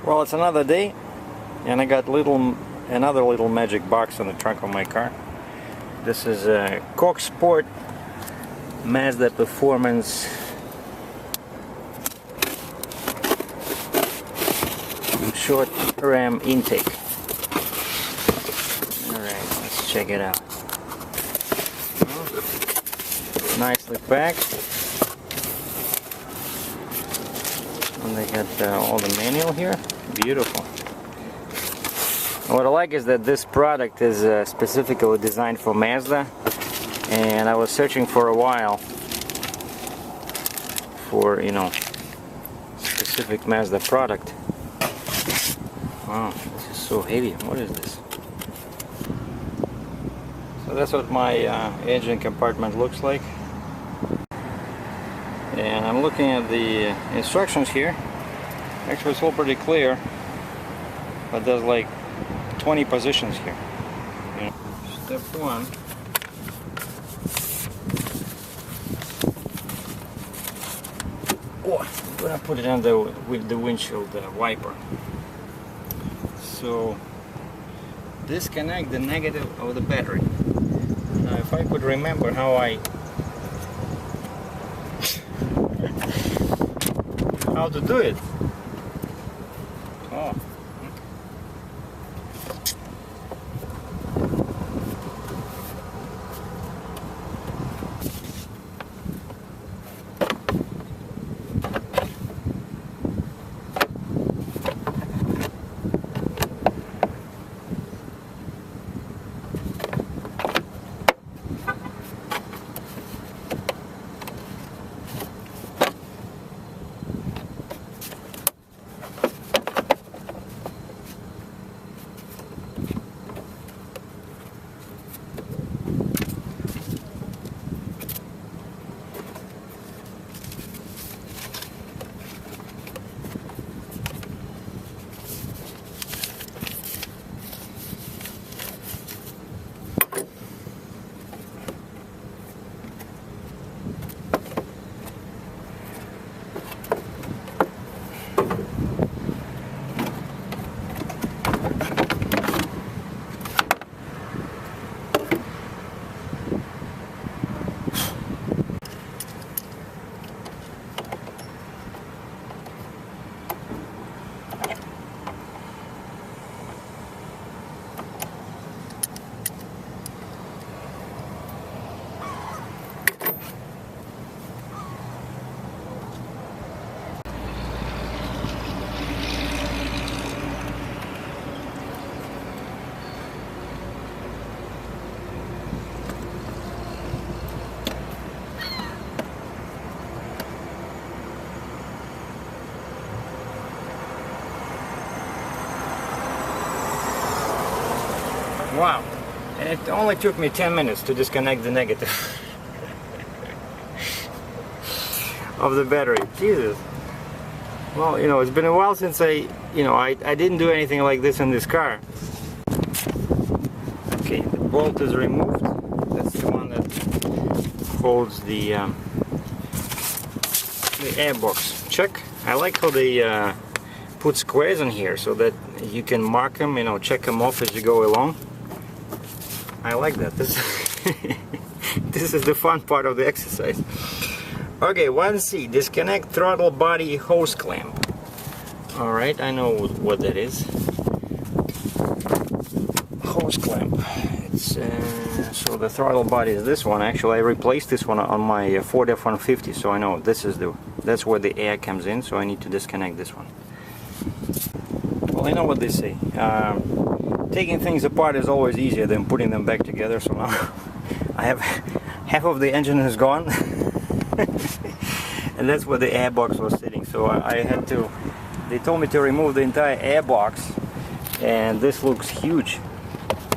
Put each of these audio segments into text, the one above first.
Well, it's another day, and I got another little magic box on the trunk of my car. This is a Corksport Mazda Performance short ram intake. Alright, let's check it out. Nicely packed. And they got all the manual here. Beautiful. What I like is that this product is specifically designed for Mazda, and I was searching for a while for, you know, specific Mazda product. Wow, this is so heavy. What is this? So that's what my engine compartment looks like. And I'm looking at the instructions here. Actually, it's all pretty clear, but there's like 20 positions here. Step 1. Oh, I'm gonna put it under with the windshield wiper. So disconnect the negative of the battery. Now, if I could remember how how to do it. Oh. Wow, and it only took me 10 minutes to disconnect the negative of the battery. Jesus. Well, you know, it's been a while since I didn't do anything like this in this car. Okay, the bolt is removed. That's the one that holds the airbox. Check. I like how they put squares in here so that you can mark them, you know, check them off as you go along. I like that. This is the fun part of the exercise. Okay, 1C, disconnect throttle body hose clamp. Alright, I know what that is. Hose clamp. It's so the throttle body is this one. Actually, I replaced this one on my Ford F-150, so I know that's where the air comes in, so I need to disconnect this one. Well, I know what they say. Taking things apart is always easier than putting them back together, so now I have half of the engine is gone and that's where the airbox was sitting, so they told me to remove the entire airbox, and this looks huge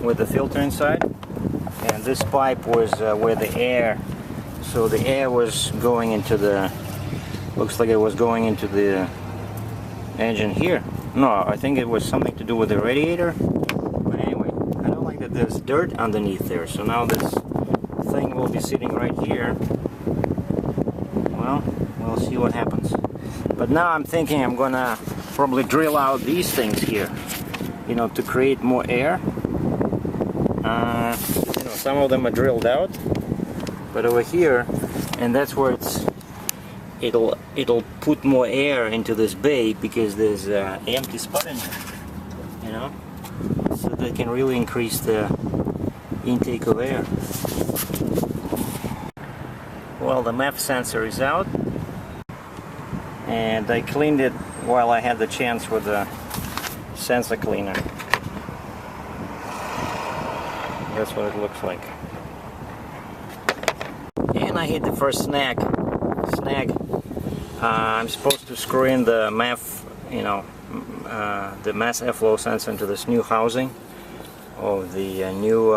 with the filter inside, and this pipe was where the air, so the air was going into the, looks like it was going into the engine here. No, I think it was something to do with the radiator. But anyway, I don't like that there's dirt underneath there. So now this thing will be sitting right here. Well, we'll see what happens. But now I'm thinking I'm gonna probably drill out these things here, you know, to create more air. You know, some of them are drilled out, but over here, and that's where it'll put more air into this bay because there's an empty spot in there, you know, so they can really increase the intake of air. Well, the MAF sensor is out, and I cleaned it while I had the chance with the sensor cleaner. That's what it looks like. And I hit the first snag. I'm supposed to screw in the MAF, you know, the mass airflow sensor into this new housing of the new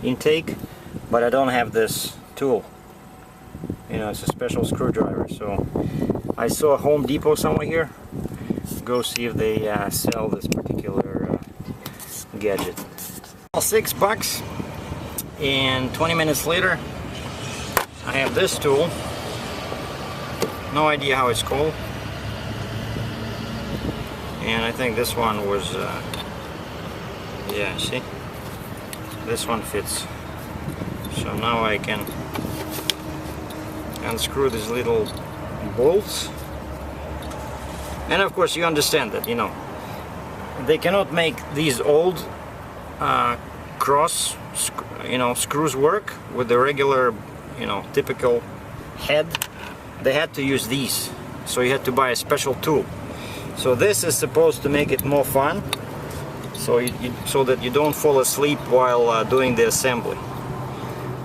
intake, but I don't have this tool. You know, it's a special screwdriver. So I saw a Home Depot somewhere here. Go see if they sell this particular gadget. Well, $6, and 20 minutes later I have this tool. No idea how it's called, and I think this one was yeah, see, this one fits. So now I can unscrew these little bolts. And of course you understand that, you know, they cannot make these old cross, you know, screws work with the regular, you know, typical head. They had to use these, so you had to buy a special tool. So this is supposed to make it more fun, so so that you don't fall asleep while doing the assembly,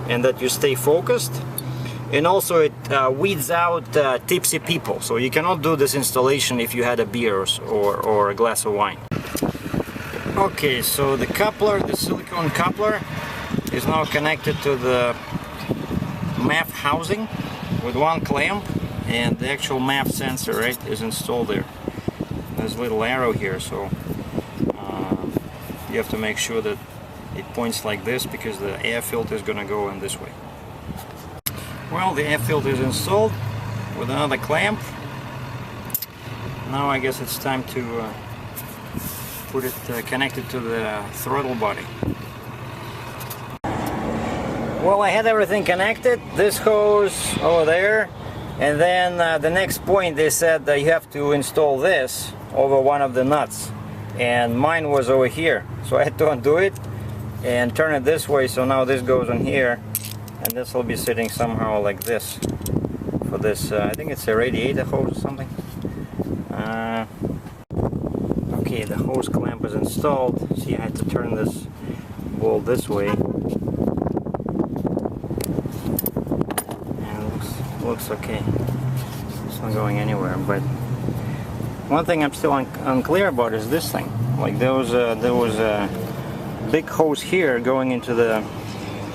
and that you stay focused. And also it weeds out tipsy people, so you cannot do this installation if you had a beer or a glass of wine. Okay, so the coupler, the silicone coupler, is now connected to the MAF housing with one clamp, and the actual MAF sensor, right, is installed there. There's a little arrow here, so you have to make sure that it points like this because the air filter is going to go in this way. Well, the air filter is installed with another clamp. Now I guess it's time to put it connected to the throttle body. Well, I had everything connected. This hose over there, and then the next point they said that you have to install this over one of the nuts, and mine was over here, so I had to undo it and turn it this way. So now this goes on here, and this will be sitting somehow like this for this, I think it's a radiator hose or something. Okay, the hose clamp is installed. See, I had to turn this bolt this way. And looks okay. It's not going anywhere, but one thing I'm still unclear about is this thing. Like there was a big hose here going into the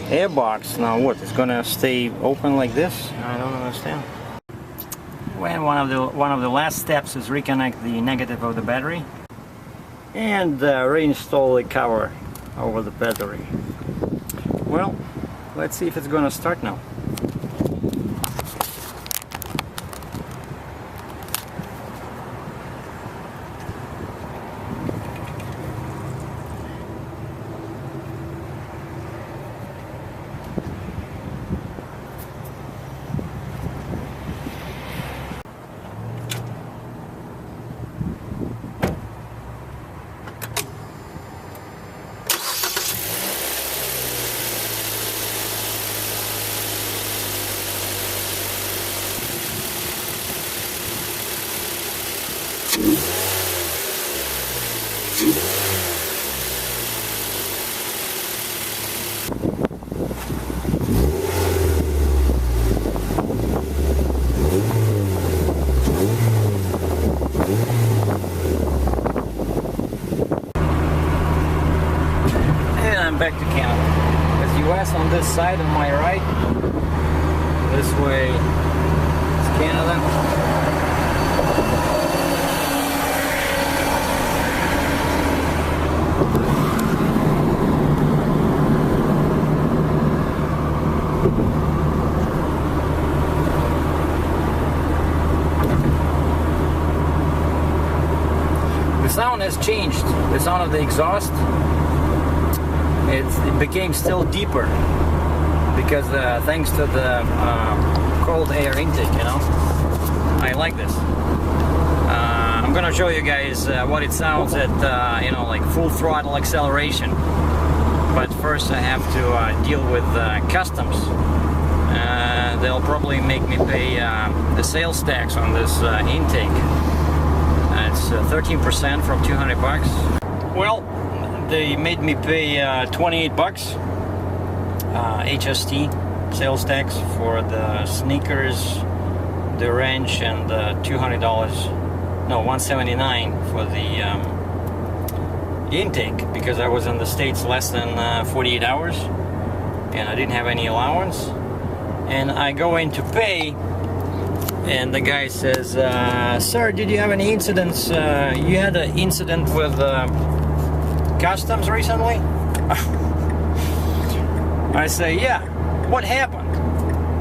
airbox. Now what? It's gonna stay open like this? I don't understand. When one of the last steps is reconnect the negative of the battery and reinstall the cover over the battery. Well, let's see if it's gonna start now. Back to Canada. There's US on this side on my right. This way is Canada. The sound has changed. The sound of the exhaust, it became still deeper because thanks to the cold air intake, you know. I like this. I'm gonna show you guys what it sounds at, you know, like full throttle acceleration. But first I have to deal with customs. They'll probably make me pay the sales tax on this intake. It's 13% from 200 bucks. Well, they made me pay 28 bucks HST sales tax for the sneakers, the wrench, and the $200. No, $179 for the intake, because I was in the States less than 48 hours and I didn't have any allowance. And I go in to pay, and the guy says, sir, did you have any incidents? You had an incident with customs recently? I say, yeah. What happened?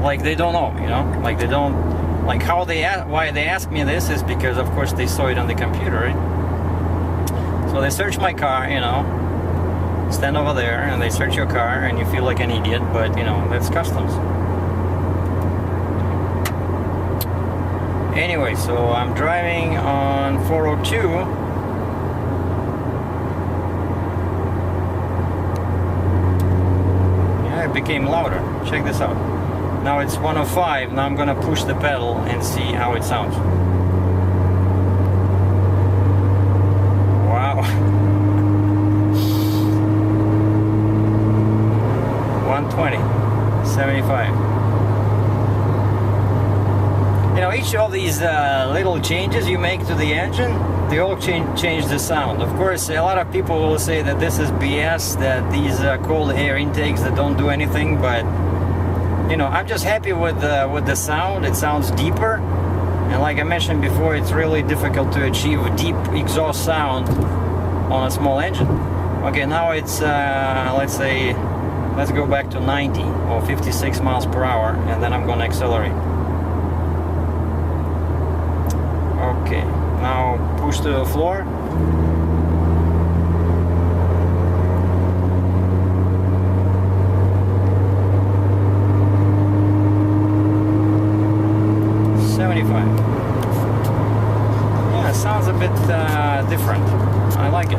Like, they don't know, you know? Like, they don't, like, why they ask me this is because, of course, they saw it on the computer, right? So they search my car, you know, stand over there, and they search your car, and you feel like an idiot, but, you know, that's customs. Anyway, so I'm driving on 402. Yeah, it became louder. Check this out. Now it's 105. Now I'm gonna push the pedal and see how it sounds. Wow. 120, 75. You know, each of these little changes you make to the engine, they all change the sound. Of course, a lot of people will say that this is BS, that these cold air intakes that don't do anything, but you know, I'm just happy with the sound. It sounds deeper, and like I mentioned before, it's really difficult to achieve a deep exhaust sound on a small engine. Okay, now it's let's go back to 90 or 56 miles per hour, and then I'm going to accelerate. Okay, now push to the floor. Yeah, it sounds a bit different. I like it.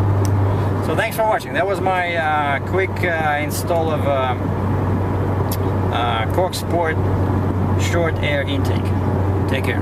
So thanks for watching. That was my quick install of Corksport short air intake. Take care.